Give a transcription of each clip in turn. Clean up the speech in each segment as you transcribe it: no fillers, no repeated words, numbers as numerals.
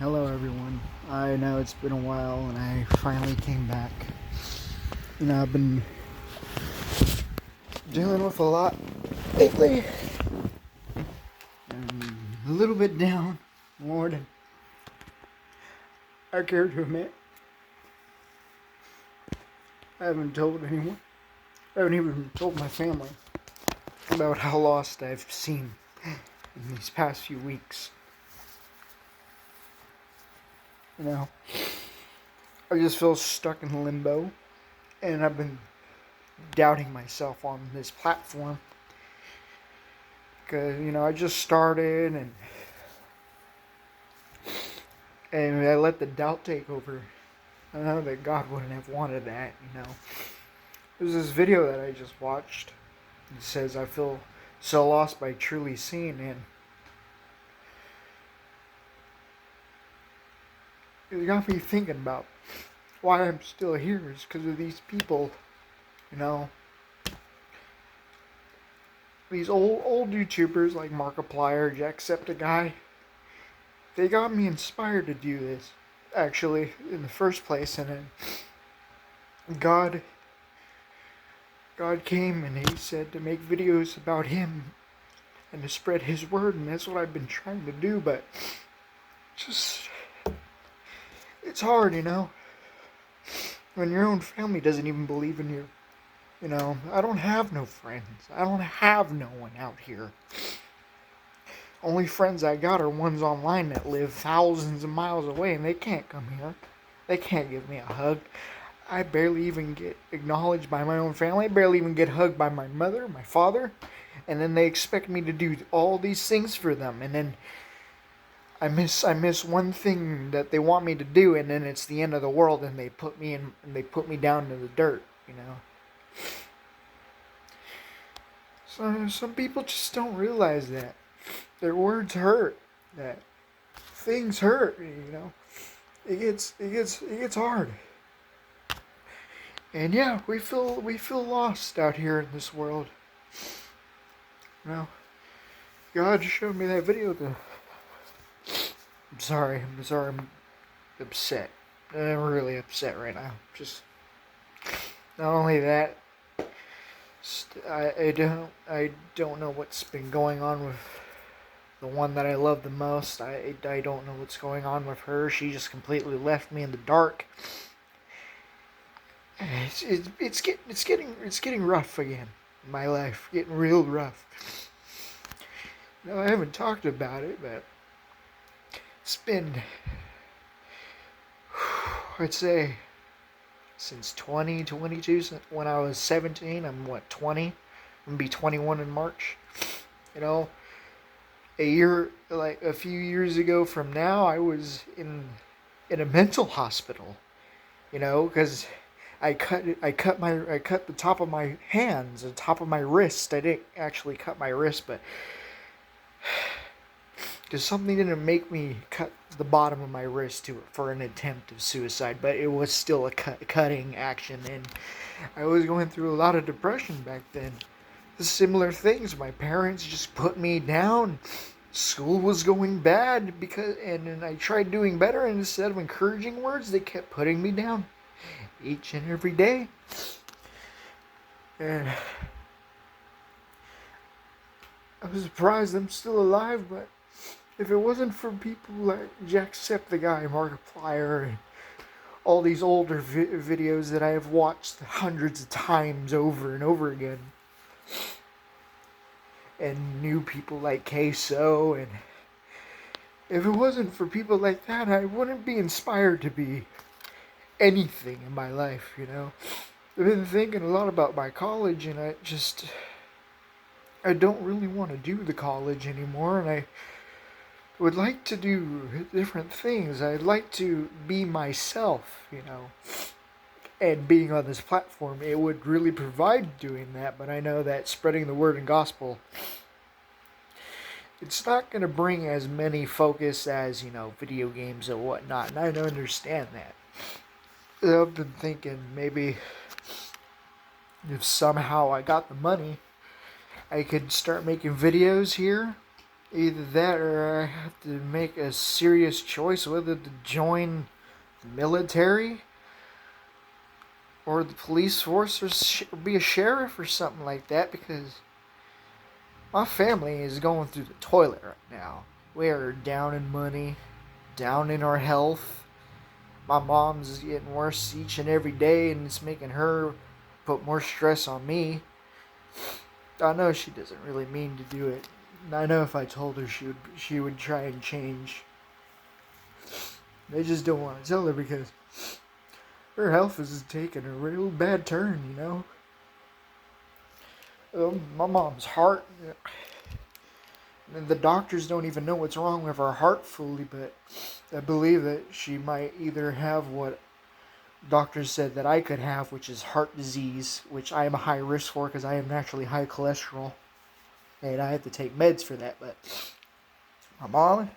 Hello everyone. I know it's been a while and I finally came back. I've been dealing with a lot lately. And a little bit down, more than I care to admit. I haven't told anyone. I haven't even told my family about how lost I've seen in these past few weeks. I just feel stuck in limbo, and I've been doubting myself on this platform because I just started and I let the doubt take over. I know that God wouldn't have wanted that. There's this video that I just watched. It says I feel so lost by truly seeing, and it got me thinking about why I'm still here. Is because of these people. These old YouTubers like Markiplier, Jacksepticeye, they got me inspired to do this, actually, in the first place. And then God came and He said to make videos about Him and to spread His word, and that's what I've been trying to do. But it's hard, when your own family doesn't even believe in you. I don't have no friends. I don't have no one out here. Only friends I got are ones online that live thousands of miles away, and they can't come here. They can't give me a hug. I barely even get acknowledged by my own family. I barely even get hugged by my mother, my father. And then they expect me to do all these things for them. And then I miss one thing that they want me to do, and then it's the end of the world, and they put me down to the dirt, So some people just don't realize that their words hurt, that things hurt, It gets hard. And yeah, we feel lost out here in this world. God showed me that video. I'm sorry, I'm upset. I'm really upset right now. Just not only that, I don't know what's been going on with the one that I love the most. I don't know what's going on with her. She just completely left me in the dark. It's getting rough again in my life. Getting real rough. I haven't talked about it, but it's been, I'd say, since 2022, when I was 17. I'm 20. I'm gonna be 21 in March. A few years ago from now, I was in a mental hospital. Because I cut the top of my hands, the top of my wrist. I didn't actually cut my wrist, but because something didn't make me cut the bottom of my wrist for an attempt of suicide, but it was still a cutting action, and I was going through a lot of depression back then. Similar things. My parents just put me down. School was going bad and I tried doing better, and instead of encouraging words, they kept putting me down each and every day. And I was surprised I'm still alive, but if it wasn't for people like Jacksepticeye, Markiplier, and all these older videos that I have watched hundreds of times over and over again, and new people like Queso, and if it wasn't for people like that, I wouldn't be inspired to be anything in my life, I've been thinking a lot about my college, and I don't really want to do the college anymore, and I would like to do different things. I'd like to be myself, And being on this platform, it would really provide doing that, but I know that spreading the word and gospel, it's not going to bring as many focus as, video games and whatnot, and I don't understand that. I've been thinking maybe if somehow I got the money, I could start making videos here Either that or I have to make a serious choice whether to join the military or the police force or be a sheriff or something like that, because my family is going through the toilet right now. We are down in money, down in our health. My mom's getting worse each and every day, and it's making her put more stress on me. I know she doesn't really mean to do it. I know if I told her, she would try and change. They just don't want to tell her because her health is taking a real bad turn, you know. My mom's heart, and the doctors don't even know what's wrong with her heart fully, but I believe that she might either have what doctors said that I could have, which is heart disease, which I am a high risk for because I am naturally high cholesterol, and I have to take meds for that. But my mom,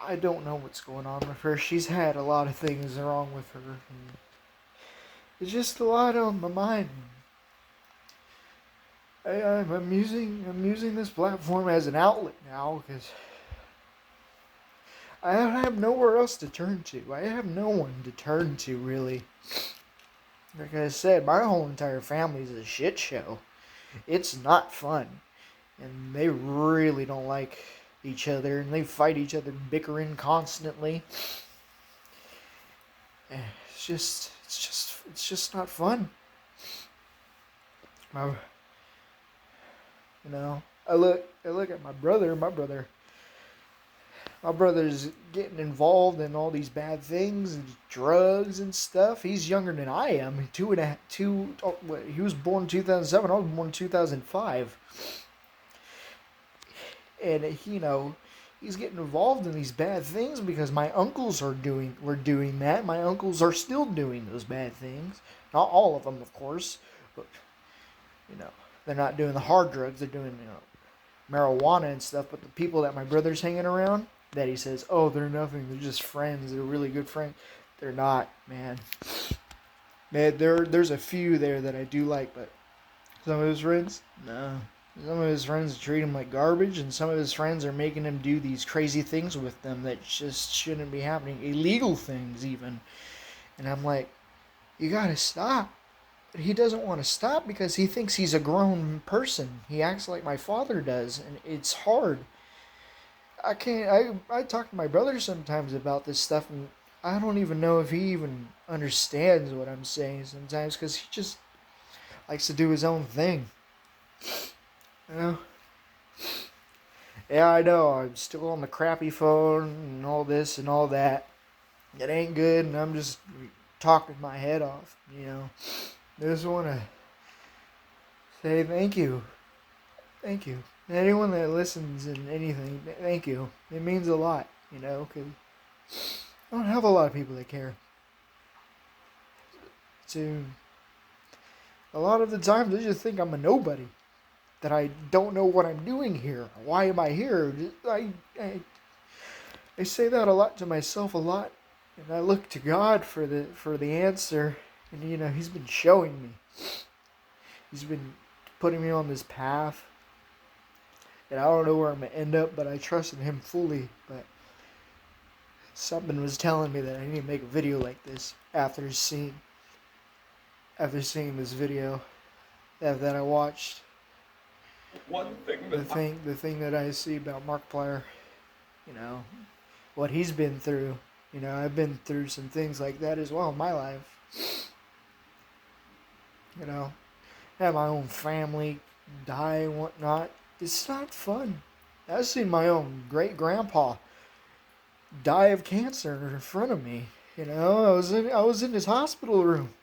I don't know what's going on with her. She's had a lot of things wrong with her. And it's just a lot on my mind. I'm using this platform as an outlet now because I have nowhere else to turn to. I have no one to turn to, really. Like I said, my whole entire family is a shit show. It's not fun. And they really don't like each other, and they fight each other, bickering constantly. It's just not fun. I look at my brother. My brother's getting involved in all these bad things and drugs and stuff. He's younger than I am. He was born in 2007. I was born in 2005. And he's getting involved in these bad things because my uncles were doing that. My uncles are still doing those bad things. Not all of them, of course, but you know, they're not doing the hard drugs. They're doing marijuana and stuff. But the people that my brother's hanging around, that he says, oh, they're nothing. They're just friends. They're really good friends. They're not, man. Man, there's a few there that I do like, but some of his friends, no. Some of his friends treat him like garbage, and some of his friends are making him do these crazy things with them that just shouldn't be happening. Illegal things, even. And I'm like, you gotta stop. But he doesn't want to stop because he thinks he's a grown person. He acts like my father does, and it's hard. I can't. I talk to my brother sometimes about this stuff, and I don't even know if he even understands what I'm saying sometimes because he just likes to do his own thing. You know? Yeah, I know. I'm still on the crappy phone and all this and all that. It ain't good, and I'm just talking my head off, I just want to say thank you. Thank you. Anyone that listens and anything, thank you. It means a lot, because I don't have a lot of people that care. So, a lot of the times they just think I'm a nobody. That I don't know what I'm doing here. Why am I here? I say that a lot to myself a lot, and I look to God for the answer. And He's been showing me. He's been putting me on this path, and I don't know where I'm gonna end up, but I trust in Him fully. But something was telling me that I need to make a video like this after seeing this video that I watched. The thing that I see about Markiplier, what he's been through. I've been through some things like that as well in my life. Have my own family die and whatnot. It's not fun. I've seen my own great grandpa die of cancer in front of me. I was in his hospital room.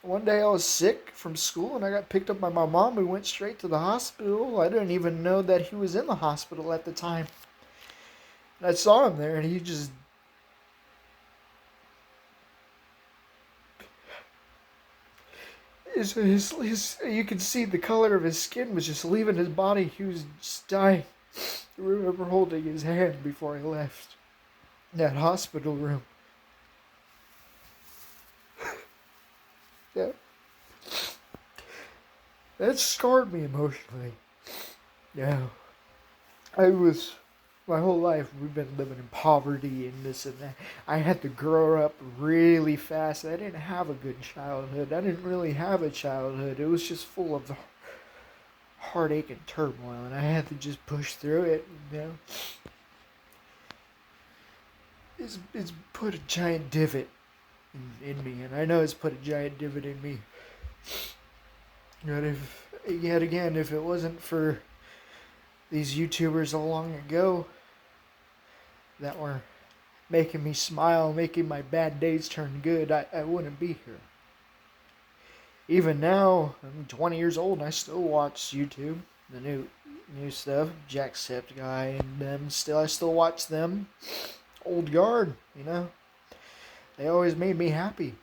One day I was sick from school and I got picked up by my mom. We went straight to the hospital. I didn't even know that he was in the hospital at the time. And I saw him there and he just... you could see the color of his skin was just leaving his body. He was just dying. I remember holding his hand before I left that hospital room. Yeah. That scarred me emotionally. Yeah. I was my whole life we've been living in poverty and this and that. I had to grow up really fast. I didn't have a good childhood. I didn't really have a childhood. It was just full of heartache and turmoil, and I had to just push through it. You know, it's put a giant divot in me, and I know it's put a giant divot in me. But if yet again, if it wasn't for these YouTubers long ago that were making me smile, making my bad days turn good, I wouldn't be here. Even now, I'm 20 years old and I still watch YouTube, the new stuff, Jacksepticeye and them. I still watch them. Old guard, you know. They always made me happy.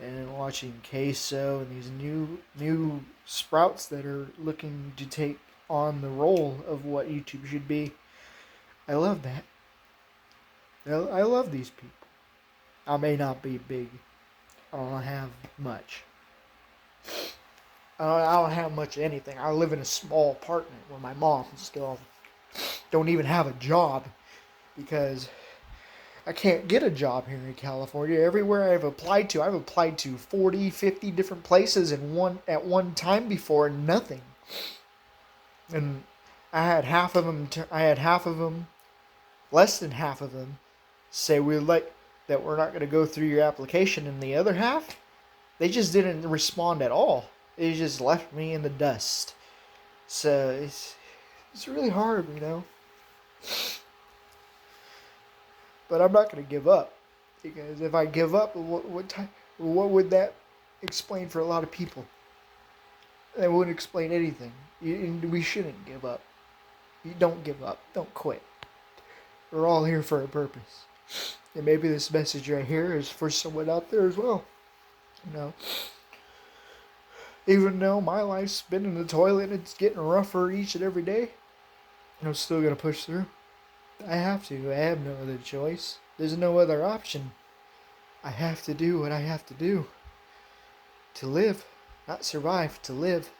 And watching Queso and these new sprouts that are looking to take on the role of what YouTube should be. I love that. I love these people. I may not be big. I don't have much. I don't have much of anything. I live in a small apartment where my mom still don't even have a job because I can't get a job here in California. Everywhere I've applied to 40, 50 different places at one time before, and nothing. And I had half of them, less than half of them, say that we're not going to go through your application, and the other half, they just didn't respond at all. They just left me in the dust. So it's really hard, you know. But I'm not going to give up, because if I give up, what would that explain for a lot of people? That wouldn't explain anything. We shouldn't give up. You don't give up. Don't quit. We're all here for a purpose. And maybe this message right here is for someone out there as well. You know, even though my life's been in the toilet and it's getting rougher each and every day, I'm still going to push through. I have to. I have no other choice. There's no other option. I have to do what I have to do to live. Not survive, to live.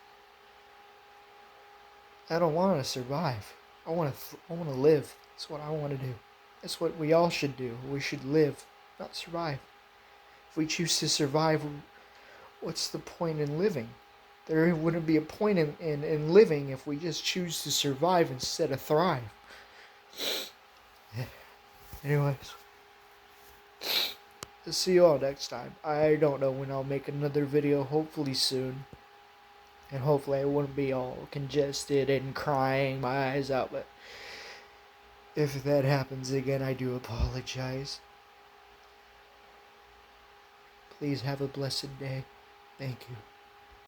I don't want to survive. I want to live. That's what I want to do. That's what we all should do. We should live, not survive. If we choose to survive, what's the point in living? There wouldn't be a point in living if we just choose to survive instead of thrive. Anyways, I'll see you all next time. I don't know when I'll make another video, hopefully soon. And hopefully I won't be all congested and crying my eyes out, but if that happens again, I do apologize. Please have a blessed day. Thank you.